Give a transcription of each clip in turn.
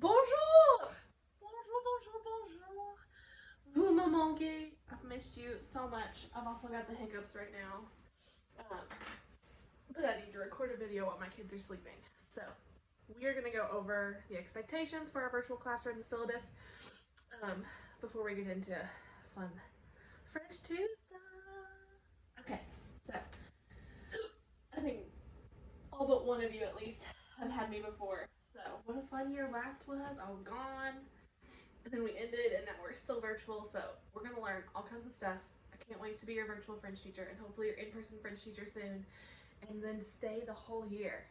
Bonjour! Bonjour, bonjour, bonjour. Vous me manquez. I've missed you so much. I've also got the hiccups right now. But I need to record a video while my kids are sleeping. So, we are going to go over the expectations for our virtual classroom, the syllabus, before we get into fun French 2 stuff. Okay, so, I think all but one of you at least have had me before. So, what a fun year last was. I was gone. And then we ended, and now we're still virtual, so we're going to learn all kinds of stuff. I can't wait to be your virtual French teacher, and hopefully your in-person French teacher soon, and then stay the whole year.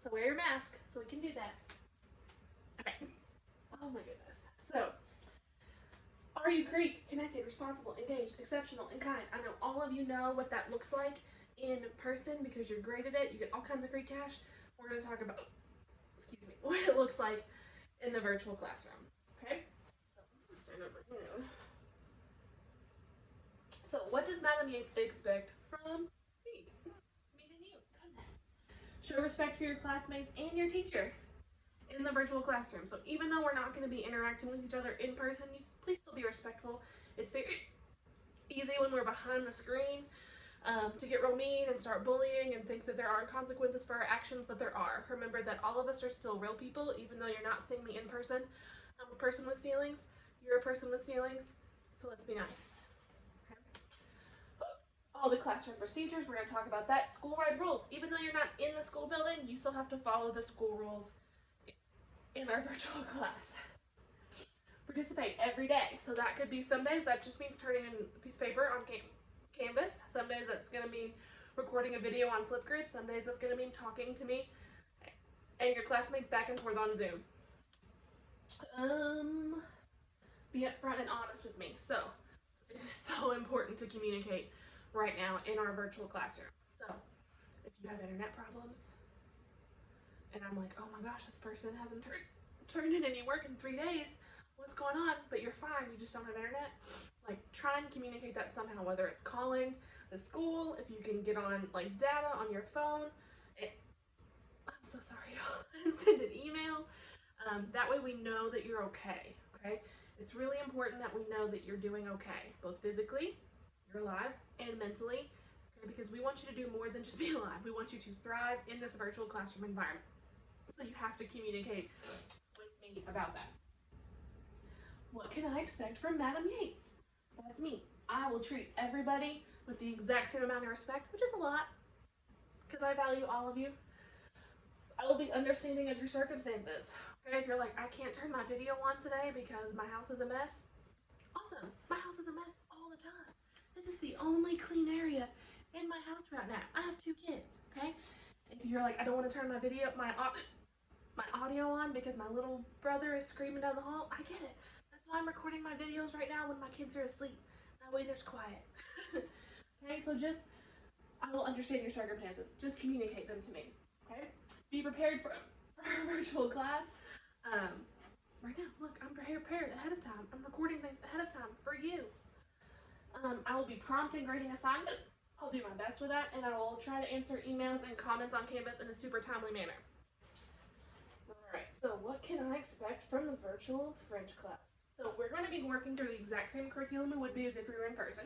So wear your mask so we can do that. Okay. Oh my goodness. So, are you Greek, connected, responsible, engaged, exceptional, and kind? I know all of you know what that looks like in person because you're great at it. You get all kinds of free cash. We're going to talk about, what it looks like in the virtual classroom. Okay? So I'm going to stand over here. So what does Madam Yates expect from me? Me and you. Goodness. Show respect for your classmates and your teacher in the virtual classroom. So even though we're not going to be interacting with each other in person, please still be respectful. It's very easy when we're behind the screen to get real mean and start bullying and think that there aren't consequences for our actions, but there are. Remember that all of us are still real people, even though you're not seeing me in person. I'm a person with feelings. You're a person with feelings. So let's be nice. Okay. All the classroom procedures, we're going to talk about that. School-wide rules. Even though you're not in the school building, you still have to follow the school rules in our virtual class. Participate every day. So that could be some days that just means turning in a piece of paper on Canvas. Some days that's going to mean recording a video on Flipgrid. Some days that's going to mean talking to me and your classmates back and forth on Zoom. Be upfront and honest with me. So it is so important to communicate right now in our virtual classroom. So if you have internet problems and I'm like, oh my gosh, this person hasn't turned in any work in 3 days, what's going on? But you're fine, you just don't have internet. Like, try and communicate that somehow, whether it's calling the school, if you can get on like data on your phone. I'm so sorry, y'all. Send an email. That way we know that you're okay. It's really important that we know that you're doing okay, both physically, you're alive, and mentally, okay? Because we want you to do more than just be alive. We want you to thrive in this virtual classroom environment. So you have to communicate with me about that. What can I expect from Madam Yates? That's me. I will treat everybody with the exact same amount of respect, which is a lot, because I value all of you. I will be understanding of your circumstances. Okay, if you're like, I can't turn my video on today because my house is a mess. Awesome. My house is a mess all the time. This is the only clean area in my house right now. I have 2 kids, okay? If you're like, I don't want to turn my audio on because my little brother is screaming down the hall, I get it. That's why I'm recording my videos right now when my kids are asleep. That way there's quiet. Okay, so I will understand your circumstances. Just communicate them to me, okay? Be prepared for our virtual class. Right now, look, I'm prepared ahead of time. I'm recording things ahead of time for you. I will be prompt and grading assignments. I'll do my best with that, and I will try to answer emails and comments on Canvas in a super timely manner. Alright, so what can I expect from the virtual French class? So we're going to be working through the exact same curriculum it would be as if we were in person,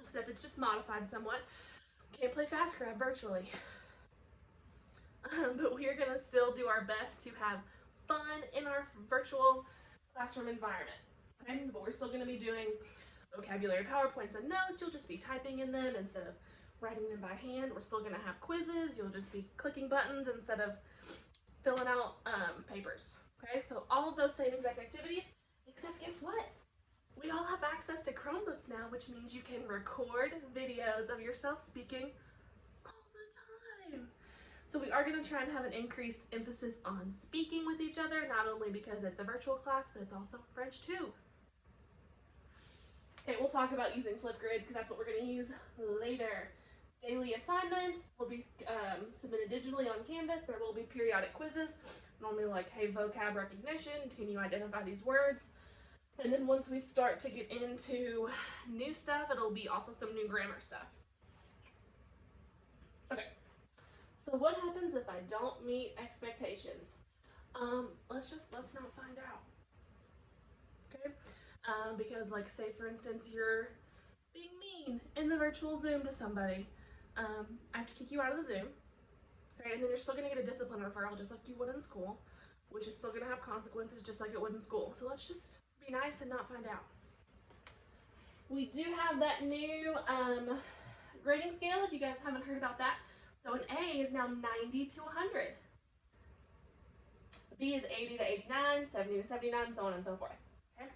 except it's just modified somewhat. Can't play fast grab virtually. But we are going to still do our best to have fun in our virtual classroom environment. Okay? But we're still going to be doing vocabulary PowerPoints and notes. You'll just be typing in them instead of writing them by hand. We're still going to have quizzes. You'll just be clicking buttons instead of filling out papers. Okay, so all of those same exact activities, except guess what? We all have access to Chromebooks now, which means you can record videos of yourself speaking all the time. So we are going to try and have an increased emphasis on speaking with each other, not only because it's a virtual class, but it's also French too. Okay, we'll talk about using Flipgrid because that's what we're going to use later. Daily assignments will be submitted digitally on Canvas. There will be periodic quizzes, normally like, hey, vocab recognition, can you identify these words? And then once we start to get into new stuff, it'll be also some new grammar stuff. Okay, so what happens if I don't meet expectations? let's not find out, okay? Because like say for instance you're being mean in the virtual Zoom to somebody, I have to kick you out of the Zoom, okay? And then you're still gonna get a discipline referral just like you would in school, which is still gonna have consequences just like it would in school. So let's just be nice and not find out. We do have that new grading scale if you guys haven't heard about that. So an A is now 90 to 100. B is 80 to 89, 70 to 79, so on and so forth. Okay?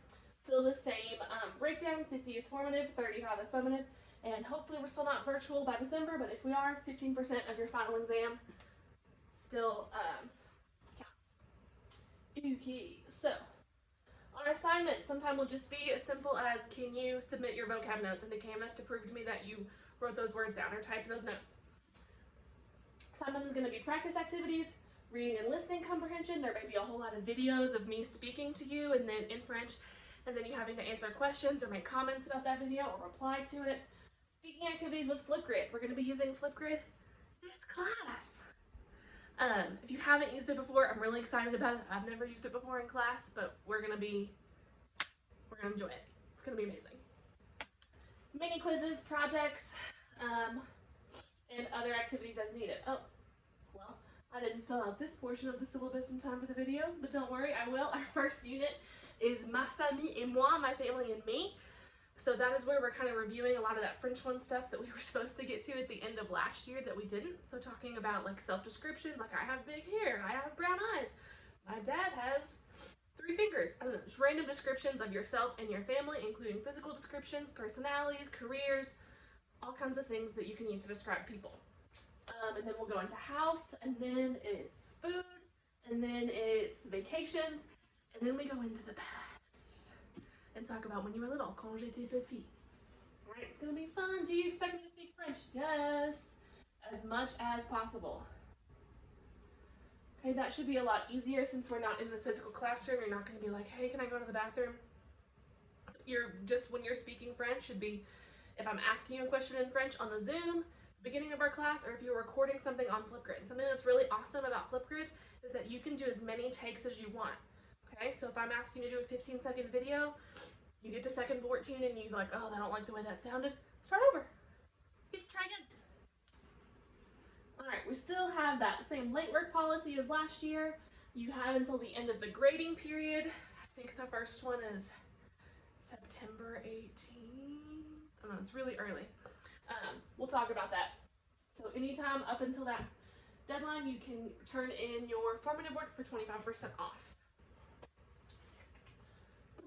Still the same breakdown. 50 is formative, 35 is summative, and hopefully we're still not virtual by December, but if we are, 15% of your final exam still counts. Okay, so our assignments sometimes will just be as simple as, can you submit your vocab notes into Canvas to prove to me that you wrote those words down or typed those notes? Sometimes it's going to be practice activities, reading and listening comprehension. There may be a whole lot of videos of me speaking to you and then in French, and then you having to answer questions or make comments about that video or reply to it. Speaking activities with Flipgrid. We're going to be using Flipgrid this class. If you haven't used it before, I'm really excited about it. I've never used it before in class, but we're gonna enjoy it. It's gonna be amazing. Mini quizzes, projects, and other activities as needed. Oh, well, I didn't fill out this portion of the syllabus in time for the video, but don't worry, I will. Our first unit is Ma famille et moi, my family and me. So that is where we're kind of reviewing a lot of that French 1 stuff that we were supposed to get to at the end of last year that we didn't. So talking about like self-descriptions, like I have big hair, I have brown eyes, my dad has 3 fingers. I don't know, just random descriptions of yourself and your family, including physical descriptions, personalities, careers, all kinds of things that you can use to describe people. And then we'll go into house, and then it's food, and then it's vacations, and then we go into the past and talk about when you were little, quand j'étais petit. All right, it's gonna be fun. Do you expect me to speak French? Yes, as much as possible. Okay, that should be a lot easier since we're not in the physical classroom. You're not gonna be like, hey, can I go to the bathroom? When you're speaking French should be, if I'm asking you a question in French on the Zoom, beginning of our class, or if you're recording something on Flipgrid. Something that's really awesome about Flipgrid is that you can do as many takes as you want. Okay, so if I'm asking you to do a 15-second video, you get to second 14 and you're like, oh, I don't like the way that sounded, start over. You get to try again. All right, we still have that same late work policy as last year. You have until the end of the grading period. I think the first one is September 18th. Oh, no, it's really early. We'll talk about that. So anytime up until that deadline, you can turn in your formative work for 25% off.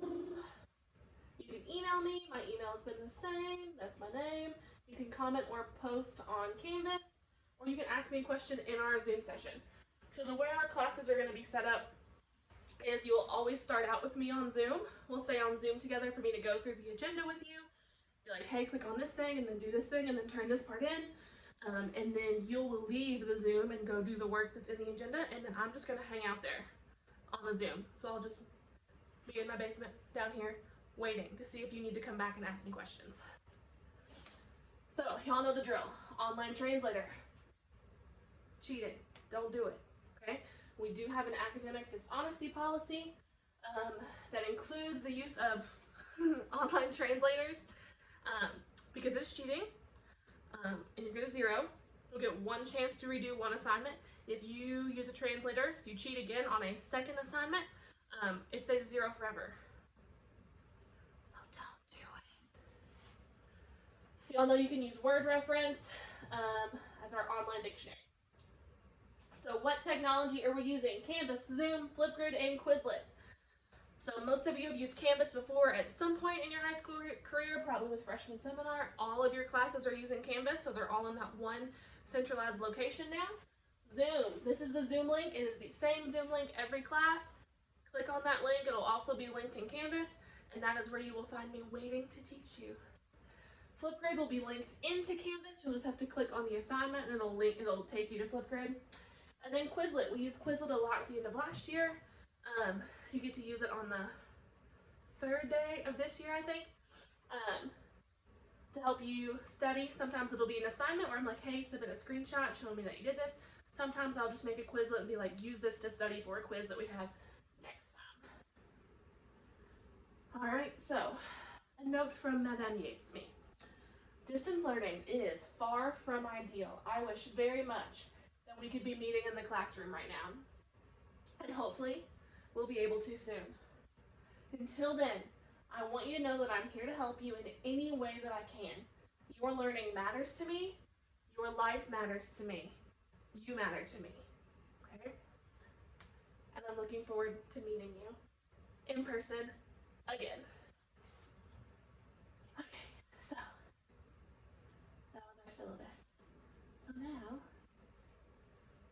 You can email me. My email has been the same. That's my name. You can comment or post on Canvas, or you can ask me a question in our Zoom session. So the way our classes are going to be set up is you will always start out with me on Zoom. We'll stay on Zoom together for me to go through the agenda with you. Be like, hey, click on this thing and then do this thing and then turn this part in. And then you'll leave the Zoom and go do the work that's in the agenda, and then I'm just going to hang out there on the Zoom. So I'll just be in my basement down here waiting to see if you need to come back and ask me questions. So y'all know the drill. Online translator. Cheating. Don't do it. Okay? We do have an academic dishonesty policy that includes the use of online translators because it's cheating. And you're going to 0. You'll get 1 chance to redo 1 assignment. If you use a translator, if you cheat again on a second assignment, it stays 0 forever. So don't do it. Y'all know you can use word reference as our online dictionary. So what technology are we using? Canvas, Zoom, Flipgrid, and Quizlet. So most of you have used Canvas before at some point in your high school career, probably with freshman seminar. All of your classes are using Canvas, so they're all in that one centralized location now. Zoom, this is the Zoom link. It is the same Zoom link every class. Click on that link, it'll also be linked in Canvas, and that is where you will find me waiting to teach you. Flipgrid will be linked into Canvas. You'll just have to click on the assignment and it'll take you to Flipgrid. And then Quizlet, we used Quizlet a lot at the end of last year. You get to use it on the 3rd day of this year, I think, to help you study. Sometimes it'll be an assignment where I'm like, hey, submit a screenshot showing me that you did this. Sometimes I'll just make a Quizlet and be like, use this to study for a quiz that we have next time. All right, so a note from Madame Yates, me. Distance learning is far from ideal. I wish very much that we could be meeting in the classroom right now. And hopefully, we'll be able to soon. Until then, I want you to know that I'm here to help you in any way that I can. Your learning matters to me. Your life matters to me. You matter to me. Okay? And I'm looking forward to meeting you in person again. Okay, so that was our syllabus. So now,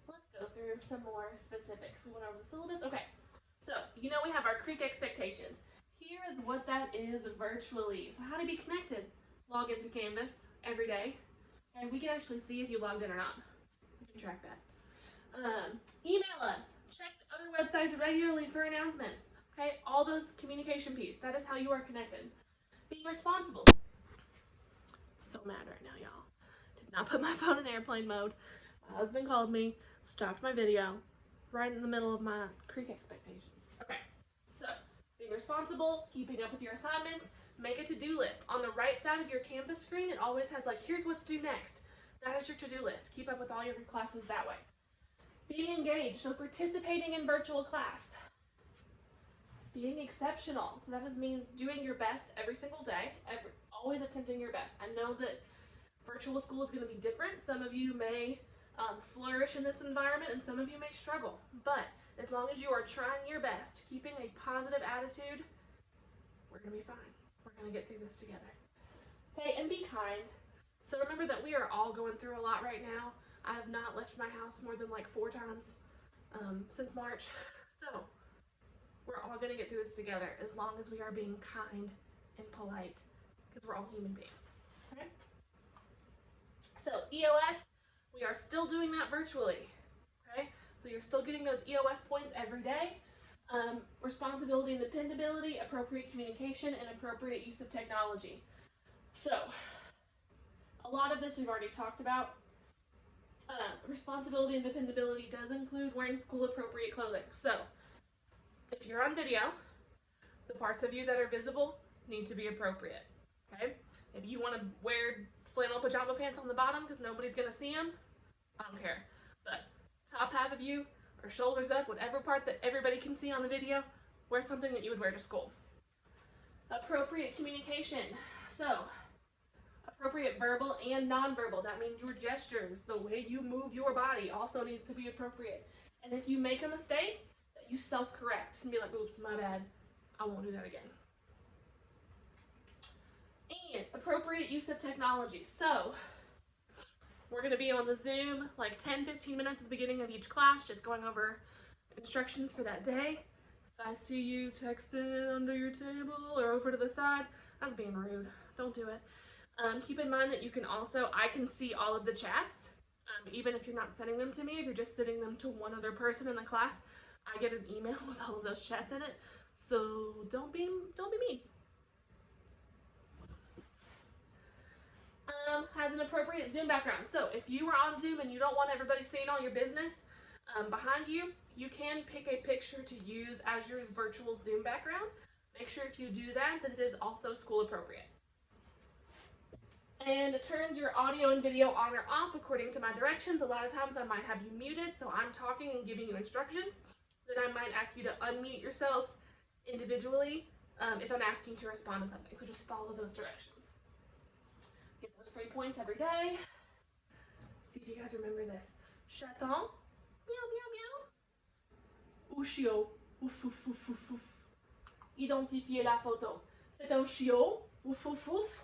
let's go through some more specifics. We went over the syllabus. Okay, so you know we have our Creek Expectations. Here is what that is virtually. So how to be connected. Log into Canvas every day, and we can actually see if you logged in or not. We can track that. Email us. Check other websites regularly for announcements. Okay, all those communication piece. That is how you are connected. Being responsible. So mad right now, y'all. Did not put my phone in airplane mode. My husband called me, stopped my video, right in the middle of my Creek Expectations. Okay, so being responsible, keeping up with your assignments, make a to-do list. On the right side of your Canvas screen, it always has like, here's what's due next. That is your to-do list. Keep up with all your classes that way. Being engaged, so participating in virtual class. Being exceptional, so that just means doing your best every single day, always attempting your best. I know that virtual school is going to be different. Some of you may flourish in this environment and some of you may struggle, but as long as you are trying your best, keeping a positive attitude, we're going to be fine. We're going to get through this together. Okay, and be kind. So remember that we are all going through a lot right now. I have not left my house more than like 4 times since March. So we're all going to get through this together as long as we are being kind and polite, because we're all human beings. Okay? So EOS, we are still doing that virtually. Okay? So you're still getting those EOS points every day. Responsibility and dependability, appropriate communication, and appropriate use of technology. So a lot of this we've already talked about. Responsibility and dependability does include wearing school-appropriate clothing. So, if you're on video, the parts of you that are visible need to be appropriate. Okay? If you want to wear flannel pajama pants on the bottom because nobody's going to see them, I don't care. But top half of you, or shoulders up, whatever part that everybody can see on the video, wear something that you would wear to school. Appropriate communication. So, appropriate verbal and nonverbal. That means your gestures, the way you move your body also needs to be appropriate. And if you make a mistake, that you self-correct and be like, oops, my bad, I won't do that again. And appropriate use of technology. So we're going to be on the Zoom like 10-15 minutes at the beginning of each class, just going over instructions for that day. If I see you texting under your table or over to the side, that's being rude. Don't do it. Keep in mind that you can also, I can see all of the chats, even if you're not sending them to me. If you're just sending them to one other person in the class, I get an email with all of those chats in it. So don't be mean. Has an appropriate Zoom background. So if you are on Zoom and you don't want everybody seeing all your business behind you, you can pick a picture to use as your virtual Zoom background. Make sure if you do that, that it is also school appropriate. And it turns your audio and video on or off according to my directions. A lot of times I might have you muted, so I'm talking and giving you instructions. Then I might ask you to unmute yourselves individually if I'm asking to respond to something. So just follow those directions. Get those 3 points every day. See if you guys remember this. Chaton, meow, meow, meow. Ou chiot, ouf, ouf, ouf, ouf, ouf. Identifiez la photo. C'est un chiot, ouf, ouf, ouf.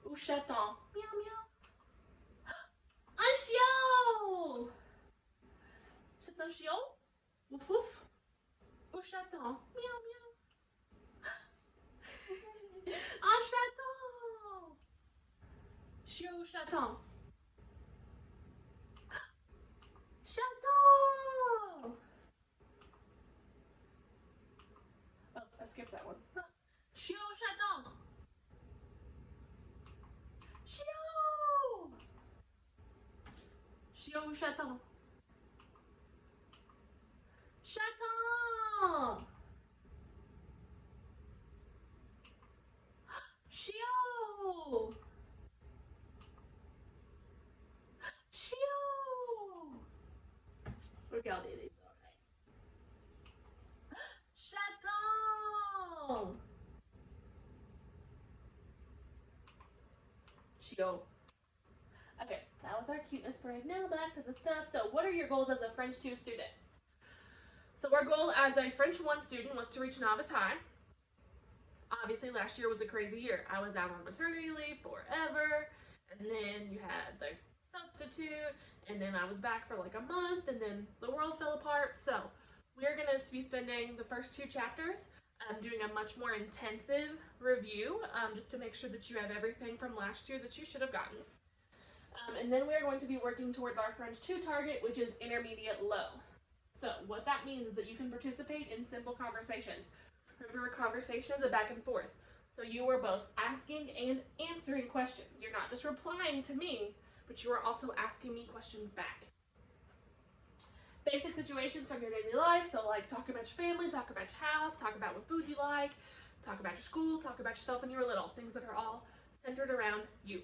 Ou chaton, meow, meow. Un chiot! C'est un chiot, ouf, ouf. Ou chaton, meow, meow. Un chaton! Chiot ou chaton? Chaton! Oops, I skipped that one. Chiot ou chaton? Chiot! Chiot ou chaton? Chiot. Okay, that was our cuteness parade. Now back to the stuff. So what are your goals as a French 2 student? So our goal as a French 1 student was to reach novice high. Obviously last year was a crazy year. I was out on maternity leave forever, and then you had the substitute, and then I was back for like a month, and then the world fell apart. So we're going to be spending the first 2 chapters doing a much more intensive review just to make sure that you have everything from last year that you should have gotten. And then we are going to be working towards our French 2 target, which is intermediate low. So what that means is that you can participate in simple conversations. Remember, a conversation is a back and forth. So you are both asking and answering questions. You're not just replying to me, but you are also asking me questions back. Basic situations from your daily life, so like talk about your family, talk about your house, talk about what food you like, talk about your school, talk about yourself when you were little, things that are all centered around you.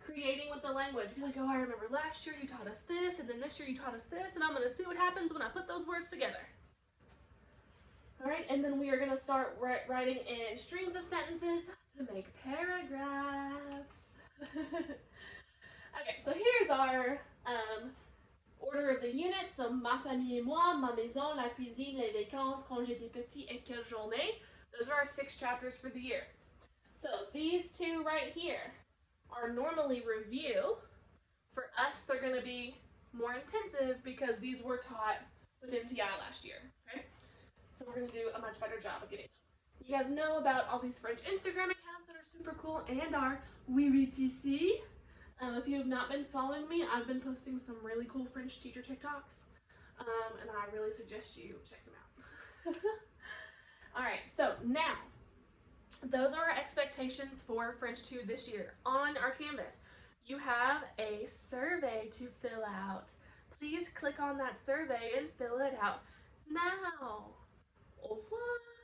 Creating with the language, be like, oh, I remember last year you taught us this, and then this year you taught us this, and I'm going to see what happens when I put those words together. All right, and then we are going to start writing in strings of sentences to make paragraphs. Okay, so here's our order of the unit. So, ma famille et moi, ma maison, la cuisine, les vacances, quand j'étais petit et quelle journée. Those are our 6 chapters for the year. So these 2 right here are normally review. For us, they're going to be more intensive because these were taught with MTI last year. Okay, so we're going to do a much better job of getting those. You guys know about all these French Instagram accounts that are super cool and our WeWeTC. If you have not been following me, I've been posting some really cool French teacher TikToks, and I really suggest you check them out. All right, so now, those are our expectations for French 2 this year. On our Canvas, you have a survey to fill out. Please click on that survey and fill it out now. Au revoir.